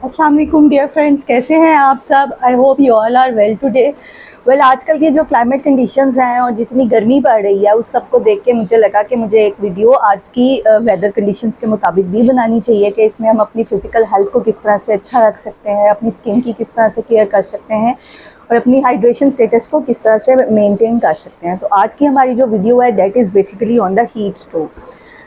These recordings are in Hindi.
अस्सलाम वालेकुम डियर फ्रेंड्स, कैसे हैं आप सब। I hope you all are well today. Well, आजकल की जो क्लाइमेट कंडीशंस हैं और जितनी गर्मी पड़ रही है उस सब को देख के मुझे लगा कि मुझे एक वीडियो आज की वेदर कंडीशंस के मुताबिक भी बनानी चाहिए कि इसमें हम अपनी फ़िज़िकल हेल्थ को किस तरह से अच्छा रख सकते हैं, अपनी स्किन की किस तरह से केयर कर सकते हैं और अपनी हाइड्रेशन स्टेटस को किस तरह से मेंटेन कर सकते हैं। तो आज की हमारी जो वीडियो है that is basically on the heat stroke.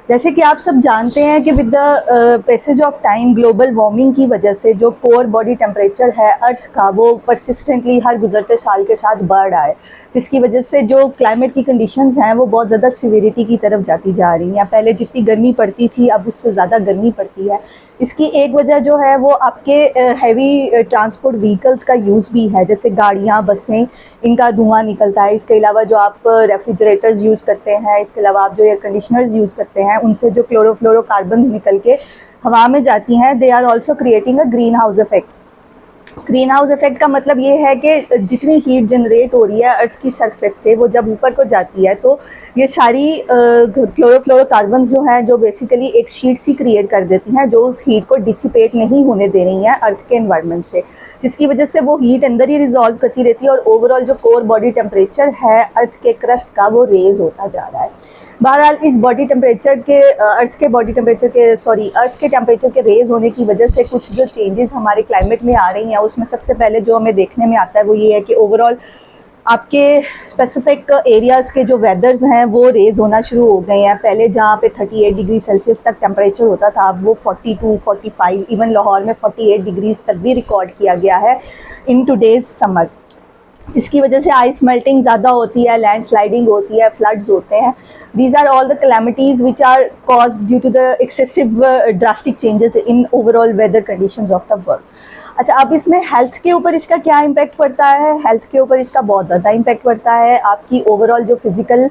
जैसे कि आप सब जानते हैं कि with the passage of time global warming की वजह से जो कोर बॉडी टेम्परेचर है अर्थ का वो परसिस्टेंटली हर गुजरते साल के साथ बढ़ रहा है, जिसकी वजह से जो क्लाइमेट की कंडीशंस हैं वो बहुत ज़्यादा सिविरिटी की तरफ जाती जा रही हैं। पहले जितनी गर्मी पड़ती थी अब उससे ज़्यादा गर्मी पड़ती है। इसकी एक वजह जो है वो आपके हैवी ट्रांसपोर्ट व्हीकल्स का यूज़ भी है, जैसे गाड़ियाँ, बसें, इनका धुआं निकलता है। इसके अलावा जो आप रेफ्रिजरेटर्स यूज़ करते हैं, इसके अलावा आप जो एयर कंडीशनर्स यूज़ करते हैं, उनसे जो क्लोरोफ्लोरोकार्बन्स निकल के हवा में जाती हैं, they are also creating a greenhouse effect. Greenhouse effect का मतलब ये है कि जितनी हीट जनरेट हो रही है अर्थ की सरफेस से वो जब ऊपर को जाती है तो ये सारी क्लोरोफ्लोरोकार्बन जो हैं जो बेसिकली एक शीट सी क्रिएट कर देती हैं जो उस हीट को डिसिपेट नहीं होने दे रही हैं अर्थ के एनवायरनमेंट से, जिसकी वजह से वो हीट अंदर ही रिजॉल्व करती रहती है और ओवरऑल जो कोर बॉडी टेम्परेचर है अर्थ के क्रस्ट का वो रेज होता जा रहा है। बहरहाल इस बॉडी टेम्परेचर के अर्थ के टेम्परेचर के रेज होने की वजह से कुछ जो चेंजेस हमारे क्लाइमेट में आ रही हैं उसमें सबसे पहले जो हमें देखने में आता है वो ये है कि ओवरऑल आपके स्पेसिफिक एरियाज़ के जो वेदर्स हैं वो रेज होना शुरू हो गए हैं। पहले जहाँ पे 38 डिग्री सेल्सियस तक टेम्परेचर होता था अब वो 42, 45, इवन लाहौर में 48 डिग्रीज तक भी रिकॉर्ड किया गया है इन टुडेज़ समर। इसकी वजह से आइस मेल्टिंग ज़्यादा होती है, लैंड स्लाइडिंग होती है, फ्लड्स होते हैं। These are all the calamities which are caused due to the excessive drastic changes in overall weather conditions of the world. अच्छा, अब इसमें हेल्थ के ऊपर इसका क्या इम्पैक्ट पड़ता है। हेल्थ के ऊपर इसका बहुत ज़्यादा इम्पैक्ट पड़ता है। आपकी ओवरऑल जो फिज़िकल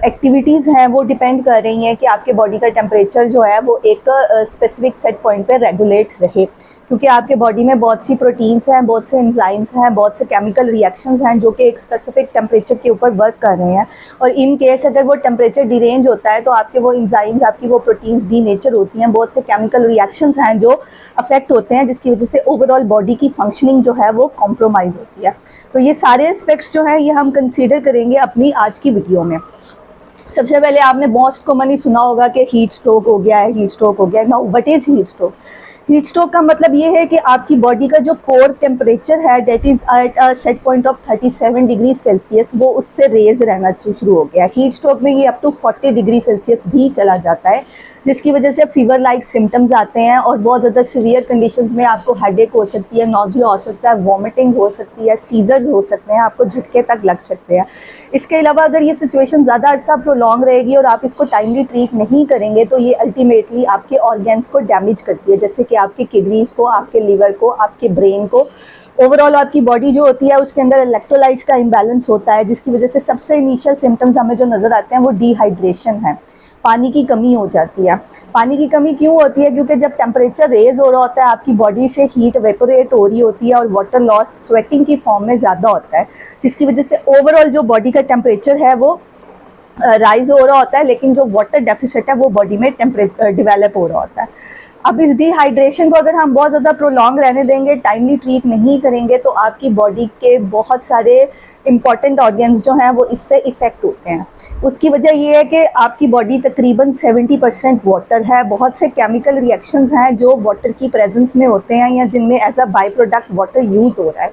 एक्टिविटीज़ हैं वो डिपेंड कर रही हैं कि आपके बॉडी का टेम्परेचर जो है वो एक स्पेसिफिक सेट पॉइंट पे रेगुलेट रहे, क्योंकि आपके बॉडी में बहुत सी प्रोटीन्स हैं, बहुत से एंजाइम्स हैं, बहुत से केमिकल रिएक्शंस हैं जो कि एक स्पेसिफिक टेम्परेचर के ऊपर वर्क कर रहे हैं। और इन केस अगर वो टेम्परेचर डिरेंज होता है तो आपके वो एंजाइम्स, आपकी वो प्रोटीन्स डीनेचर होती हैं, बहुत से केमिकल रिएक्शंस हैं जो अफेक्ट होते हैं, जिसकी वजह से ओवरऑल बॉडी की फंक्शनिंग जो है वो कॉम्प्रोमाइज़ होती है। तो ये सारे एस्पेक्ट्स जो हैं ये हम कंसीडर करेंगे अपनी आज की वीडियो में। सबसे पहले आपने मोस्ट कॉमनली सुना होगा कि हीट स्ट्रोक हो गया है, हीट स्ट्रोक हो गया है। Now what is heat stroke. Heat stroke का मतलब ये है कि आपकी बॉडी का जो कोर टेम्परेचर है that is at a set point of 37 degree Celsius वो उससे रेज रहना शुरू हो गया। हीट स्ट्रोक में ये अप टू 40 डिग्री सेल्सियस भी चला जाता है, जिसकी वजह से फीवर लाइक सिम्टम्स आते हैं और बहुत ज़्यादा सीवियर कंडीशंस में आपको हेडेक हो सकती है, नॉजिया हो सकता है, वॉमिटिंग हो सकती है, सीजर्स हो सकते हैं, आपको झटके तक लग सकते हैं। इसके अलावा अगर ये सिचुएशन ज़्यादा अर्सा प्रोलॉन्ग रहेगी और आप इसको टाइमली ट्रीट नहीं करेंगे तो ये अल्टीमेटली आपके ऑर्गन्स को डैमेज करती है, जैसे कि आपके किडनीज़ को, आपके लीवर को, आपके ब्रेन को। ओवरऑल आपकी बॉडी जो होती है उसके अंदर इलेक्ट्रोलाइट्स का इम्बैलेंस होता है, जिसकी वजह से सबसे इनिशियल सिम्टम्स हमें जो नज़र आते हैं वो डिहाइड्रेशन है, पानी की कमी हो जाती है। पानी की कमी क्यों होती है, क्योंकि जब टेम्परेचर रेज हो रहा होता है आपकी बॉडी से हीट वेपोरेट हो रही होती है और वाटर लॉस स्वेटिंग की फॉर्म में ज़्यादा होता है, जिसकी वजह से ओवरऑल जो बॉडी का टेम्परेचर है वो राइज हो रहा होता है, लेकिन जो वाटर डेफिसिट है वो बॉडी में डेवलप हो रहा होता है। अब इस डिहाइड्रेशन को अगर हम बहुत ज़्यादा प्रोलॉन्ग रहने देंगे, टाइमली ट्रीट नहीं करेंगे तो आपकी बॉडी के बहुत सारे इंपॉर्टेंट ऑर्गन्स जो हैं वो इससे इफ़ेक्ट होते हैं। उसकी वजह ये है कि आपकी बॉडी तकरीबन 70% वाटर है, बहुत से केमिकल रिएक्शंस हैं जो वाटर की प्रेजेंस में होते हैं या जिनमें as a byproduct water use हो रहा है।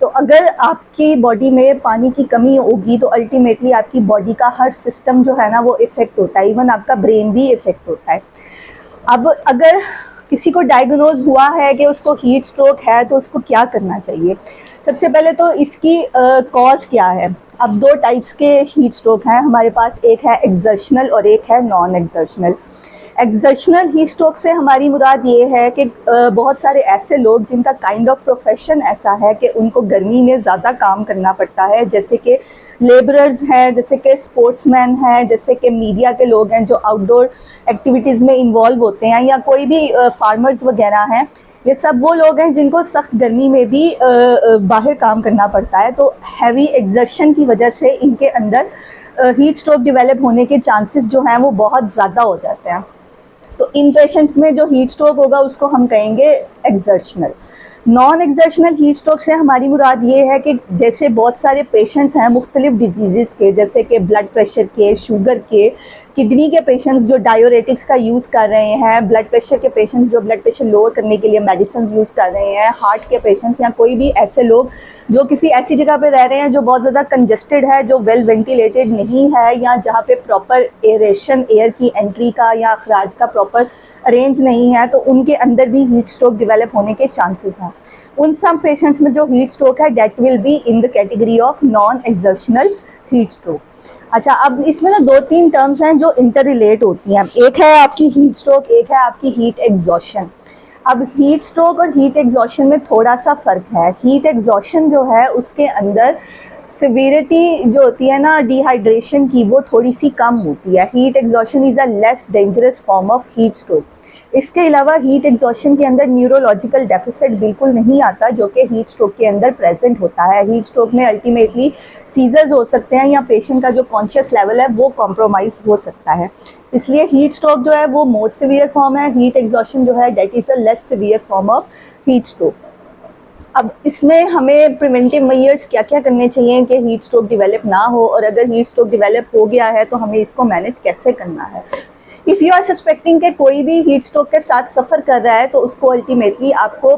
तो अगर आपकी बॉडी में पानी की कमी होगी तो अल्टीमेटली आपकी बॉडी का हर सिस्टम जो है ना वो इफ़ेक्ट होता है, इवन आपका ब्रेन भी इफ़ेक्ट होता है। अब अगर किसी को डायग्नोज हुआ है कि उसको हीट स्ट्रोक है तो उसको क्या करना चाहिए। सबसे पहले तो इसकी कॉज क्या है। अब दो टाइप्स के हीट स्ट्रोक हैं हमारे पास, एक है एक्सर्शनल और एक है non exertional. Exertional heat stroke से हमारी मुराद ये है कि बहुत सारे ऐसे लोग जिनका काइंड ऑफ प्रोफेशन ऐसा है कि उनको गर्मी में ज़्यादा काम करना पड़ता है, जैसे कि लेबरर्स हैं, जैसे कि स्पोर्ट्समैन हैं, जैसे कि मीडिया के लोग हैं जो आउटडोर एक्टिविटीज़ में इन्वॉल्व होते हैं, या कोई भी फार्मर्स वगैरह हैं। ये सब वो लोग हैं जिनको सख्त गर्मी में भी बाहर काम करना पड़ता है, तो हैवी एक्सर्शन की वजह से इनके अंदर हीट स्ट्रोक डेवलप होने के चांसेस जो हैं वो बहुत ज़्यादा हो जाते हैं। तो इन पेशेंट्स में जो हीट स्ट्रोक होगा उसको हम कहेंगे exertional. Non exertional heat stroke से हमारी मुराद ये है कि जैसे बहुत सारे पेशेंट्स हैं मुख्तलिफ डिजीज़ के, जैसे कि ब्लड प्रेशर के, शुगर के, किडनी के पेशेंट्स जो डायोरेटिक्स का यूज़ कर रहे हैं, ब्लड प्रेशर के पेशेंट्स जो ब्लड प्रेशर लोअर करने के लिए मेडिसिन यूज़ कर रहे हैं, हार्ट के पेशेंट्स या कोई भी ऐसे लोग जो किसी ऐसी जगह पे रह रहे हैं जो बहुत ज़्यादा कंजस्टेड है, जो वेल वेंटिलेटेड नहीं है, या जहाँ पे प्रॉपर एरेशन एयर की एंट्री का या अखराज का प्रॉपर अरेंज नहीं है, तो उनके अंदर भी हीट स्ट्रोक डेवलप होने के चांसेस हैं। उन सब पेशेंट्स में जो हीट स्ट्रोक है that will be in the category of non exertional heat stroke. अच्छा, अब इसमें ना 2-3 टर्म्स हैं जो इंटर रिलेट होती हैं। एक है आपकी हीट स्ट्रोक, एक है आपकी हीट एग्जॉशन। अब हीट स्ट्रोक और हीट एग्जॉशन में थोड़ा सा फ़र्क है। हीट एग्जॉशन जो है उसके अंदर सिविरिटी जो होती है ना डिहाइड्रेशन की, वो थोड़ी सी कम होती है। Heat exhaustion is a less dangerous form of heat stroke. इसके अलावा हीट एग्जॉशन के अंदर न्यूरोलॉजिकल डेफिसिट बिल्कुल नहीं आता जो कि हीट स्ट्रोक के अंदर प्रेजेंट होता है। हीट स्ट्रोक में अल्टीमेटली सीजर्स हो सकते हैं या पेशेंट का जो कॉन्शियस लेवल है वो कॉम्प्रोमाइज़ हो सकता है। इसलिए हीट स्ट्रोक जो है वो मोर सिवियर फॉर्म है, हीट एग्जॉशन जो है that is a less severe form of heat stroke. अब इसमें हमें प्रिवेंटिव मेजर्स क्या क्या करने चाहिए कि हीट स्ट्रोक डेवलप ना हो, और अगर हीट स्ट्रोक डेवलप हो गया है तो हमें इसको मैनेज कैसे करना है। इफ़ यू आर सस्पेक्टिंग कि कोई भी हीट स्ट्रोक के साथ सफ़र कर रहा है तो उसको अल्टीमेटली आपको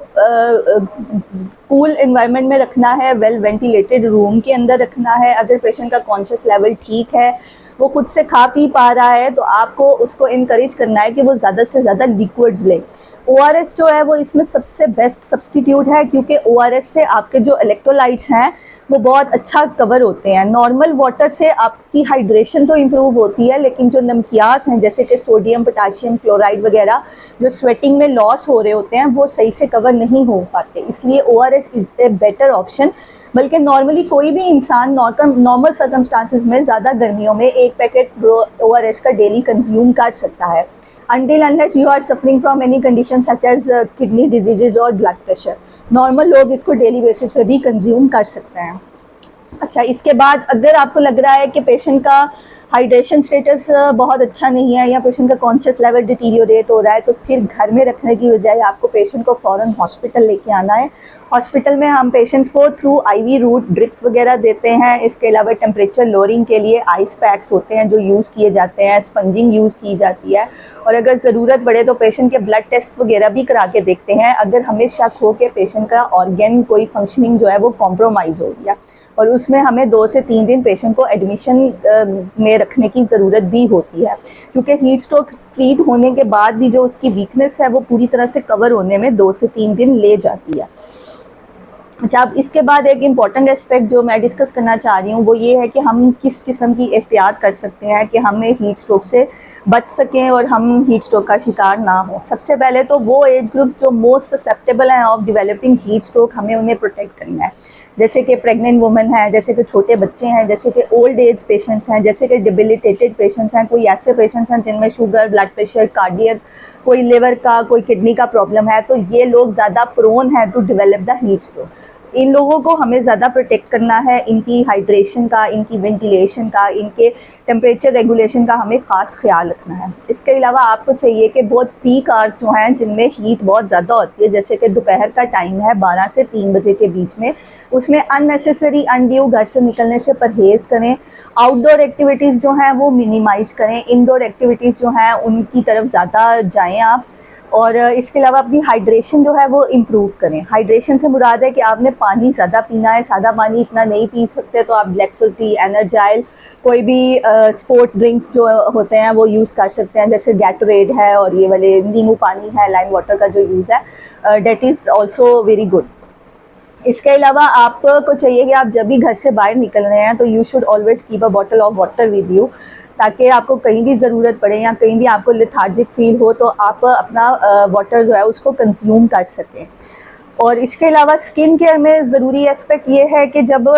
कूल एनवायरनमेंट में रखना है, वेल वेंटिलेटेड रूम के अंदर रखना है। अगर पेशेंट का कॉन्शियस लेवल ठीक है, वो खुद से खा पी पा रहा है, तो आपको उसको इनकरेज करना है कि वो ज़्यादा से ज़्यादा लिक्विड्स ले। ORS जो है वो इसमें सबसे बेस्ट सब्सटीट्यूट है, क्योंकि ORS से आपके जो इलेक्ट्रोलाइट्स हैं वो बहुत अच्छा कवर होते हैं। नॉर्मल वाटर से आपकी हाइड्रेशन तो इम्प्रूव होती है, लेकिन जो नमकियात हैं जैसे कि सोडियम, पोटाशियम क्लोराइड वगैरह जो स्वेटिंग में लॉस हो रहे होते हैं वो सही से कवर नहीं हो पाते। इसलिए ORS is a better option. बल्कि नॉर्मली कोई भी इंसान नॉर्मल सर्कमस्टांसिस में ज़्यादा गर्मियों में 1 पैकेट ORS का डेली कंज्यूम कर सकता है, until unless you are suffering from any condition such as kidney diseases और blood pressure। नॉर्मल लोग इसको डेली बेसिस पे भी कंज्यूम कर सकते हैं। अच्छा, इसके बाद अगर आपको लग रहा है कि पेशेंट का हाइड्रेशन स्टेटस बहुत अच्छा नहीं है या पेशेंट का कॉन्शियस लेवल डिटीरियोरेट हो रहा है, तो फिर घर में रखने की बजाय आपको पेशेंट को फ़ौरन हॉस्पिटल लेके आना है। हॉस्पिटल में हम पेशेंट्स को थ्रू IV रूट ड्रिप्स वगैरह देते हैं। इसके अलावा टेम्परेचर लोअरिंग के लिए आइस पैक्स होते हैं जो यूज़ किए जाते हैं, स्पंजिंग यूज़ की जाती है, और अगर ज़रूरत पड़े तो पेशेंट के ब्लड टेस्ट वगैरह भी करा के देखते हैं अगर हमें शक हो कि पेशेंट का ऑर्गन कोई फंक्शनिंग जो है वो कॉम्प्रोमाइज़ हो गया, और उसमें हमें 2 से 3 दिन पेशेंट को एडमिशन में रखने की ज़रूरत भी होती है, क्योंकि हीट स्ट्रोक ट्रीट होने के बाद भी जो उसकी वीकनेस है वो पूरी तरह से कवर होने में 2 से 3 दिन ले जाती है। अच्छा, अब इसके बाद एक इम्पॉर्टेंट एस्पेक्ट जो मैं डिस्कस करना चाह रही हूँ वो ये है कि हम किस किस्म की एहतियात कर सकते हैं कि हमें हीट स्ट्रोक से बच सकें और हम हीट स्ट्रोक का शिकार ना हो। सबसे पहले तो वो एज ग्रुप्स जो मोस्ट ससेप्टेबल हैं ऑफ डेवलपिंग हीट स्ट्रोक, हमें उन्हें प्रोटेक्ट करना है, जैसे कि प्रेग्नेंट वुमेन है, जैसे कि छोटे बच्चे हैं, जैसे कि ओल्ड एज पेशेंट्स हैं, जैसे कि डिबिलिटेटेड पेशेंट्स हैं, कोई ऐसे पेशेंट्स हैं जिनमें शुगर, ब्लड प्रेशर, कार्डियक, कोई लिवर का, कोई किडनी का प्रॉब्लम है, तो ये लोग ज़्यादा प्रोन है to develop the heat stroke. इन लोगों को हमें ज़्यादा प्रोटेक्ट करना है, इनकी हाइड्रेशन का, इनकी वेंटिलेशन का, इनके टेम्परेचर रेगुलेशन का हमें ख़ास ख्याल रखना है। इसके अलावा आपको चाहिए कि बहुत पीक आवर्स जो हैं जिनमें हीट बहुत ज़्यादा होती है, जैसे कि दोपहर का टाइम है 12 से 3 बजे के बीच में, उसमें अननेसेसरी अनड्यू घर से निकलने से परहेज़ करें। आउटडोर एक्टिविटीज़ जो हैं वो मिनिमाइज़ करें, इनडोर एक्टिविटीज़ जो हैं उनकी तरफ ज़्यादा जाएँ आप। और इसके अलावा अपनी हाइड्रेशन जो है वो इम्प्रूव करें। हाइड्रेशन से मुराद है कि आपने पानी ज़्यादा पीना है, सादा पानी इतना नहीं पी सकते तो आप ब्लैक्सो टी, एनर्जाइल, कोई भी स्पोर्ट्स ड्रिंक्स जो होते हैं वो यूज़ कर सकते हैं, जैसे गैटोरेड है और ये वाले नींबू पानी है, लाइम वाटर का जो यूज़ है that is also very good. इसके अलावा आपको चाहिए कि आप जब भी घर से बाहर निकल रहे हैं तो you should always keep a bottle of water with you, ताकि आपको कहीं भी ज़रूरत पड़े या कहीं भी आपको लेथार्जिक फील हो तो आप अपना वाटर जो है उसको कंज्यूम कर सकें। और इसके अलावा स्किन केयर में ज़रूरी एस्पेक्ट ये है कि जब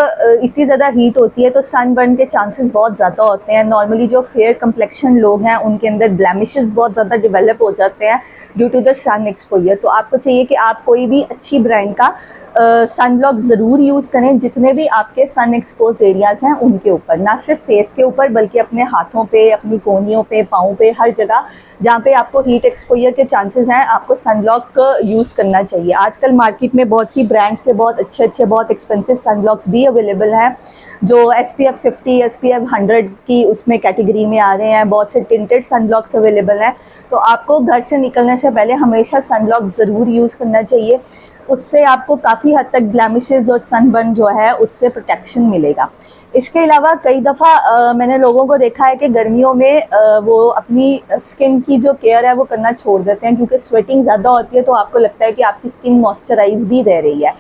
इतनी ज़्यादा हीट होती है तो सनबर्न के चांसेस बहुत ज़्यादा होते हैं। नॉर्मली जो फेयर कम्प्लेक्शन लोग हैं उनके अंदर ब्लैमिशेस बहुत ज़्यादा डेवलप हो जाते हैं due to the sun exposure. तो आपको चाहिए कि आप कोई भी अच्छी ब्रांड का सन ब्लॉक ज़रूर यूज़ करें जितने भी आपके सन एक्सपोज्ड एरियाज़ हैं उनके ऊपर, ना सिर्फ फेस के ऊपर बल्कि अपने हाथों पे, अपनी कोहनियों पे, पाँव पे, हर जगह जहाँ पे आपको हीट एक्सपोजर के चांसेस हैं आपको सन ब्लॉक यूज़ करना चाहिए। आजकल मार्केट में बहुत सी ब्रांड्स के बहुत अच्छे बहुत एक्सपेंसिव सन ब्लॉक्स भी अवेलेबल हैं जो SPF 50, SPF 100 की उसमें कैटेगरी में आ रहे हैं। बहुत से टिंटेड सन ब्लॉक्स अवेलेबल हैं, तो आपको घर से निकलने से पहले हमेशा सन ब्लॉक ज़रूर यूज़ करना चाहिए। उससे आपको काफ़ी हद तक ब्लैमिशेस और सनबर्न जो है उससे प्रोटेक्शन मिलेगा। इसके अलावा कई दफ़ा मैंने लोगों को देखा है कि गर्मियों में वो अपनी स्किन की जो केयर है वो करना छोड़ देते हैं क्योंकि स्वेटिंग ज़्यादा होती है, तो आपको लगता है कि आपकी स्किन मॉइस्चराइज भी रह रही है,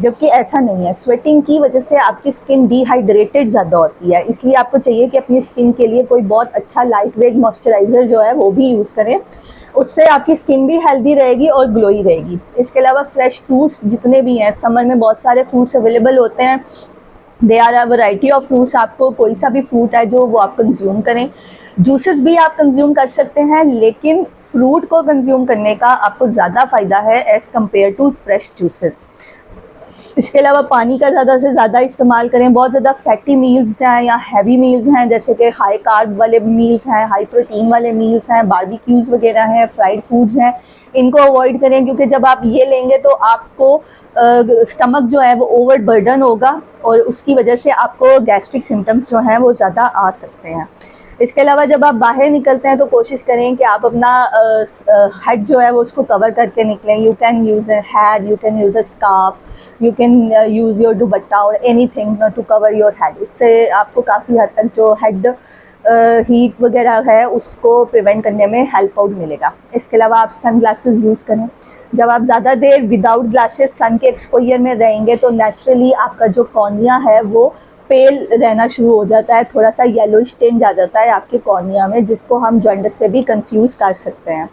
जबकि ऐसा नहीं है। स्वेटिंग की वजह से आपकी स्किन डिहाइड्रेटेड ज़्यादा होती है, इसलिए आपको चाहिए कि अपनी स्किन के लिए कोई बहुत अच्छा लाइट वेट मॉइस्चराइज़र जो है वो भी यूज़ करें। उससे आपकी स्किन भी हेल्दी रहेगी और ग्लोई रहेगी। इसके अलावा फ्रेश फ्रूट्स जितने भी हैं, समर में बहुत सारे फ्रूट्स अवेलेबल होते हैं। They are a variety of fruits, आपको कोई सा भी फ्रूट है जो वो आप कंज्यूम करें। जूसेस भी आप कंज्यूम कर सकते हैं, लेकिन फ्रूट को कंज्यूम करने का आपको ज़्यादा फ़ायदा है as compare to fresh juices. इसके अलावा पानी का ज़्यादा से ज़्यादा इस्तेमाल करें। बहुत ज़्यादा फैटी मील्स हैं या हैवी मील्स हैं, जैसे कि हाई कार्ब वाले मील्स हैं, हाई प्रोटीन वाले मील्स हैं, बारबेक्यूज़ वगैरह हैं, फ्राइड फूड्स हैं, इनको अवॉइड करें क्योंकि जब आप ये लेंगे तो आपको स्टमक जो है वो ओवर बर्डन होगा और उसकी वजह से आपको गैस्ट्रिक सिम्टम्स जो हैं वो ज़्यादा आ सकते हैं। इसके अलावा जब आप बाहर निकलते हैं तो कोशिश करें कि आप अपना हेड जो है वो उसको कवर करके निकलें। You can use a hat, you can use a scarf, you can use your dupatta और anything to cover your head. इससे आपको काफ़ी हद तक जो हेड हीट वगैरह है उसको प्रिवेंट करने में हेल्प आउट मिलेगा। इसके अलावा आप सन ग्लासेस यूज़ करें। जब आप ज़्यादा देर विदाउट ग्लासेस सन के एक्सपोजर में रहेंगे तो नेचुरली आपका जो कॉर्निया है वो पेल रहना शुरू हो जाता है, थोड़ा सा येलोइश टिंज आ जाता है आपके कॉर्निया में, जिसको हम जॉन्डिस से भी कंफ्यूज कर सकते हैं।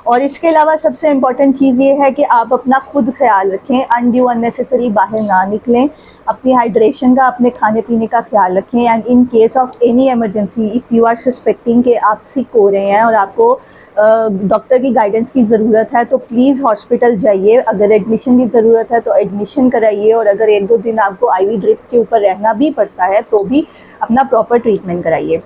और इसके अलावा सबसे इम्पॉर्टेंट चीज़ ये है कि आप अपना खुद ख्याल रखें, अनड्यू अननेसेसरी बाहर ना निकलें, अपनी हाइड्रेशन का, अपने खाने पीने का ख्याल रखें। And in case of any emergency, if you are suspecting कि आप सिक हो रहे हैं और आपको डॉक्टर की गाइडेंस की ज़रूरत है तो प्लीज़ हॉस्पिटल जाइए। अगर एडमिशन की ज़रूरत है तो एडमिशन कराइए, और अगर 1-2 दिन आपको IV ड्रिप्स के ऊपर रहना भी पड़ता है तो भी अपना प्रॉपर ट्रीटमेंट कराइए।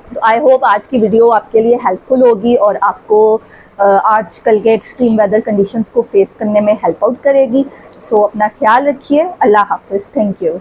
तो आई होप आज की वीडियो आपके लिए हेल्पफुल होगी और आपको आजकल के एक्सट्रीम वेदर कंडीशंस को फेस करने में हेल्प आउट करेगी। सो अपना ख्याल रखिए। अल्लाह हाफिज़। Thank you.